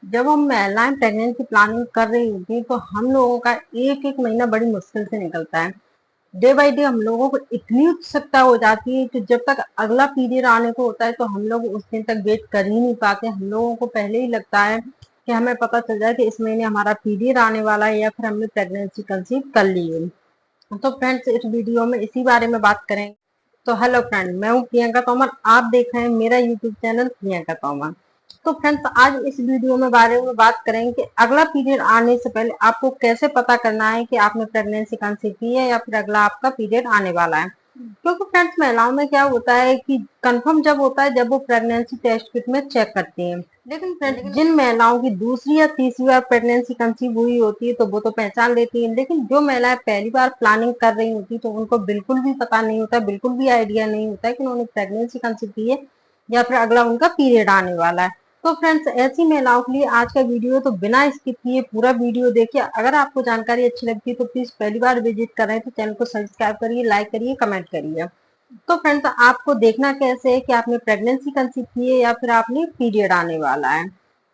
जब हम महिलाएं प्रेगनेंसी प्लानिंग कर रही होती हैं तो हम लोगों का एक एक महीना बड़ी मुश्किल से निकलता है। डे बाय डे हम लोगों को इतनी उत्सुकता हो जाती है कि जब तक अगला पीरियड आने को होता है तो हम लोग उस दिन तक वेट कर ही नहीं पाते। हम लोगों को पहले ही लगता है कि हमें पता चल जाए कि इस महीने हमारा पीरियड आने वाला है या फिर हमने प्रेगनेंसी कंसीव कर ली है। तो फ्रेंड्स, इस वीडियो में इसी बारे में बात करेंगे। तो हेलो फ्रेंड, मैं हूँ प्रियंका तोमर। आप देख रहे हैं मेरा यूट्यूब चैनल प्रियंका तोमर। तो फ्रेंड्स, आज इस वीडियो में बारे में बात करेंगे कि अगला पीरियड आने से पहले आपको कैसे पता करना है कि आपने प्रेगनेंसी कंसीव की है या फिर अगला आपका पीरियड आने वाला है। क्योंकि फ्रेंड्स, महिलाओं में क्या होता है कि कंफर्म जब होता है जब वो प्रेगनेंसी टेस्ट किट में चेक करती है। लेकिन फ्रेंड्स, जिन महिलाओं की दूसरी या तीसरी बार प्रेगनेंसी कंसीव हुई होती है तो वो तो पहचान लेती है, लेकिन जो महिलाएं पहली बार प्लानिंग कर रही होती तो उनको बिल्कुल भी पता नहीं होता, बिल्कुल भी आइडिया नहीं होता कि उन्होंने प्रेगनेंसी कंसीव की है या फिर अगला उनका पीरियड आने वाला है। तो फ्रेंड्स, ऐसी महिलाओं के लिए आज का वीडियो, तो बिना स्किप किए पूरा वीडियो देखिए। अगर आपको जानकारी अच्छी लगती है तो प्लीज पहली बार विजिट कर रहे हैं तो चैनल को सब्सक्राइब करिए, लाइक करिए, कमेंट करिए। तो फ्रेंड्स, आपको देखना कैसे है कि आपने प्रेगनेंसी कंसीव की है या फिर आपने पीरियड आने वाला है।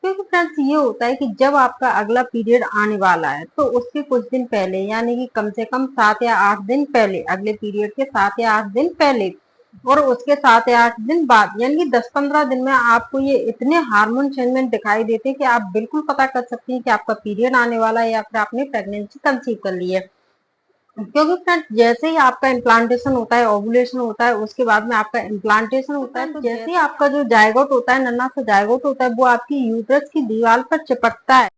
क्योंकि फ्रेंड्स, ये होता है कि जब आपका अगला पीरियड आने वाला है तो उसके कुछ दिन पहले, यानी कि कम से कम 7 या 8 दिन पहले, अगले पीरियड के 7 या 8 दिन पहले और उसके 7 या 8 दिन बाद, यानी कि 10-15 दिन में आपको ये इतने हार्मोन चेंजमेंट दिखाई देते हैं कि आप बिल्कुल पता कर सकते हैं कि आपका पीरियड आने वाला है या फिर आपने प्रेगनेंसी कंसीव कर ली है। क्योंकि फ्रेंड्स, जैसे ही आपका इम्प्लांटेशन होता है, ओवुलेशन होता है, उसके बाद में आपका इम्प्लांटेशन होता है, तो जैसे ही आपका जो जायगोट होता है, नन्हा सा जायगोट होता है, वो आपकी यूट्रस की दीवार पर चिपकता है।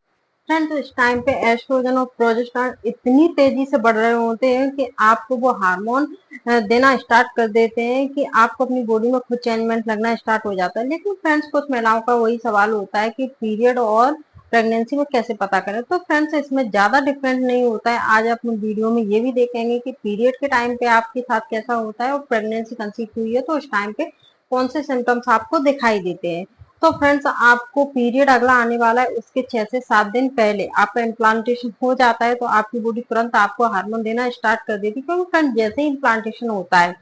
फ्रेंड्स, तो इस टाइम पे एस्ट्रोजन और प्रोजेस्टेरॉन इतनी तेजी से बढ़ रहे होते हैं कि आपको वो हार्मोन देना स्टार्ट कर देते हैं कि आपको अपनी बॉडी में खुद चेंजमेंट लगना स्टार्ट हो जाता है। लेकिन फ्रेंड्स, कुछ महिलाओं का वही सवाल होता है कि पीरियड और प्रेगनेंसी में कैसे पता करें। तो फ्रेंड्स, इसमें ज्यादा डिफरेंट नहीं होता है। आज अपने वीडियो में ये भी देखेंगे कि पीरियड के टाइम पे आपके साथ कैसा होता है और प्रेगनेंसी कंसीव हुई है तो उस टाइम पे कौन से सिम्टम्स आपको दिखाई देते हैं। तो फ्रेंड्स, आपको पीरियड अगला आने वाला है उसके 6 से 7 दिन पहले आपका इम्प्लांटेशन हो जाता है तो आपकी बॉडी तुरंत आपको हार्मोन देना स्टार्ट कर देती है। क्योंकि फ्रेंड्स, जैसे ही इम्प्लांटेशन होता है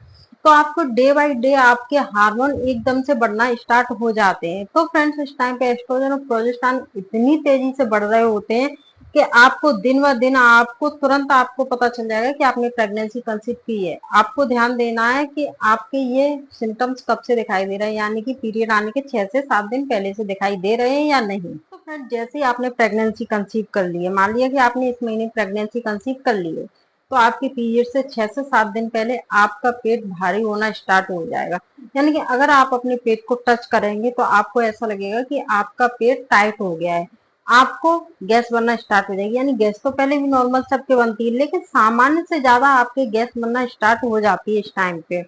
तो आपको डे बाय डे आपके हार्मोन एकदम से बढ़ना स्टार्ट हो जाते हैं। तो फ्रेंड्स, इस टाइम पे एस्ट्रोजन और प्रोजेस्टेरॉन इतनी तेजी से बढ़ रहे होते हैं कि आपको दिन ब दिन आपको तुरंत आपको पता चल जाएगा कि आपने प्रेगनेंसी कंसीव की है। आपको ध्यान देना है कि आपके ये सिम्टम्स कब से दिखाई दे रहे हैं, यानी कि पीरियड आने के 6 से 7 दिन पहले से दिखाई दे रहे हैं या नहीं। तो फ्रेंड्स, जैसे ही आपने प्रेगनेंसी कंसीव कर ली है, मान लिया कि आपने इस महीने प्रेगनेंसी कंसीव कर ली है, तो आपके पीरियड से 6 से 7 दिन पहले आपका पेट भारी होना स्टार्ट हो जाएगा। यानी कि अगर आप अपने पेट को टच करेंगे तो आपको ऐसा लगेगा कि आपका पेट टाइट हो गया है। आपको गैस बनना स्टार्ट हो जाएगी, यानी गैस तो पहले भी नॉर्मल सबके बनती है लेकिन सामान्य से ज्यादा आपके गैस बनना स्टार्ट हो जाती है इस टाइम पे।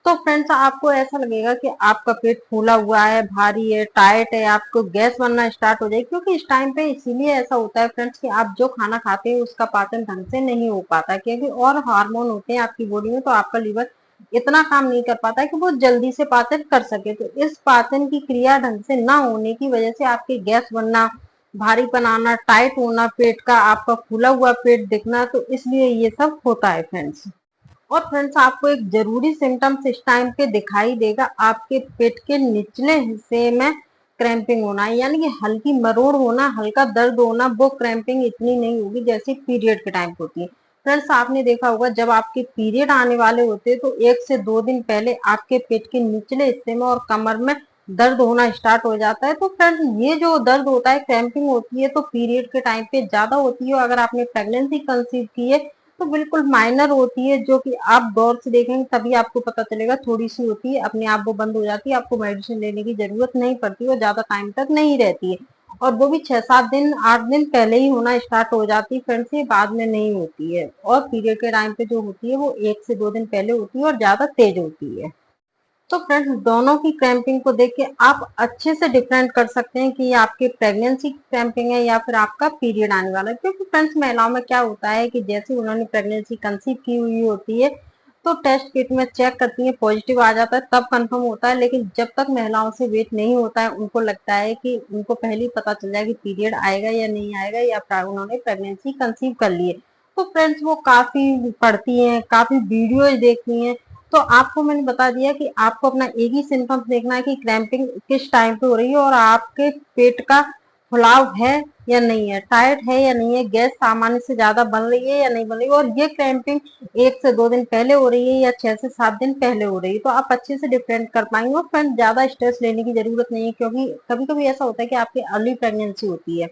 तो फ्रेंड्स, आपको ऐसा लगेगा कि आपका पेट फूला हुआ है, भारी है, टाइट है, आपको गैस बनना स्टार्ट हो जाएगी। क्योंकि इस टाइम पे इसीलिए ऐसा होता है फ्रेंड्स कि आप जो खाना खाते हैं उसका पाचन ढंग से नहीं हो पाता, क्योंकि और हार्मोन होते हैं आपकी बॉडी में तो आपका लीवर इतना काम नहीं कर पाता है कि वो जल्दी से पाचन कर सके। तो इस पाचन की क्रिया ढंग से ना होने की वजह से आपके गैस बनना, भारीपन आना, टाइट होना पेट का, आपका फूला हुआ पेट दिखना, तो इसलिए ये सब होता है फ्रेंड्स। और फ्रेंड्स, आपको एक जरूरी सिम्टम्स इस टाइम पे दिखाई देगा, आपके पेट के निचले हिस्से में क्रैम्पिंग होना, यानी कि हल्की मरोड़ होना, हल्का दर्द होना। वो क्रैम्पिंग इतनी नहीं होगी जैसे पीरियड के टाइम होती है। फ्रेंड्स, आपने देखा होगा जब आपके पीरियड आने वाले होते हैं तो 1 से 2 दिन पहले आपके पेट के निचले हिस्से में और कमर में दर्द होना स्टार्ट हो जाता है। तो फ्रेंड्स, ये जो दर्द होता है, क्रैम्पिंग होती है, तो पीरियड के टाइम पे ज्यादा होती है। अगर आपने प्रेगनेंसी कंसीव की है तो बिल्कुल माइनर होती है, जो कि आप गौर से देखेंगे तभी आपको पता चलेगा। थोड़ी सी होती है, अपने आप वो बंद हो जाती है, आपको मेडिसिन लेने की जरूरत नहीं पड़ती, वो ज्यादा टाइम तक नहीं रहती है। और वो भी 6-7 दिन 8 दिन पहले ही होना स्टार्ट हो जाती है फ्रेंड्स, ये बाद में नहीं होती है। और पीरियड के टाइम पे जो होती है वो 1 से 2 दिन पहले होती है और ज्यादा तेज होती है। तो फ्रेंड्स, दोनों की क्रैम्पिंग को देख के आप अच्छे से डिफरेंट कर सकते हैं कि ये आपकी प्रेगनेंसी की क्रैम्पिंग है या फिर आपका पीरियड आने वाला है। क्योंकि फ्रेंड्स, महिलाओं में क्या होता है कि जैसे उन्होंने प्रेगनेंसी कंसीव की हुई होती है तो टेस्ट किट में चेक करती है, पॉजिटिव आ जाता है तब कंफर्म होता है। लेकिन जब तक महिलाओं से वेट नहीं होता है, उनको लगता है कि उनको पहले ही पता चल जाए कि पीरियड आएगा या नहीं आएगा या उन्होंने प्रेगनेंसी कंसीव कर ली है। तो फ्रेंड्स, वो काफी पढ़ती हैं, काफी वीडियोज देखती हैं। तो आपको मैंने बता दिया कि आपको अपना एक ही सिम्टम्स देखना है कि क्रैम्पिंग किस टाइम पे हो रही है और आपके पेट का फुलाव है या नहीं है, टाइट है या नहीं है, गैस सामान्य से ज्यादा बन रही है या नहीं बन रही है, और ये क्रैम्पिंग 1 से 2 दिन पहले हो रही है या 6 से 7 दिन पहले हो रही है, तो आप अच्छे से डिफरेंट कर पाएंगे। और फ्रेंड ज्यादा स्ट्रेस लेने की जरूरत नहीं है, क्योंकि कभी कभी ऐसा होता है कि आपकी अर्ली प्रेगनेंसी होती है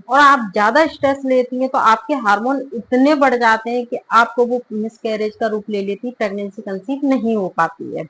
और आप ज्यादा स्ट्रेस लेती हैं तो आपके हार्मोन इतने बढ़ जाते हैं कि आपको वो मिसकैरेज का रूप ले लेती, प्रेगनेंसी कंसीव नहीं हो पाती है।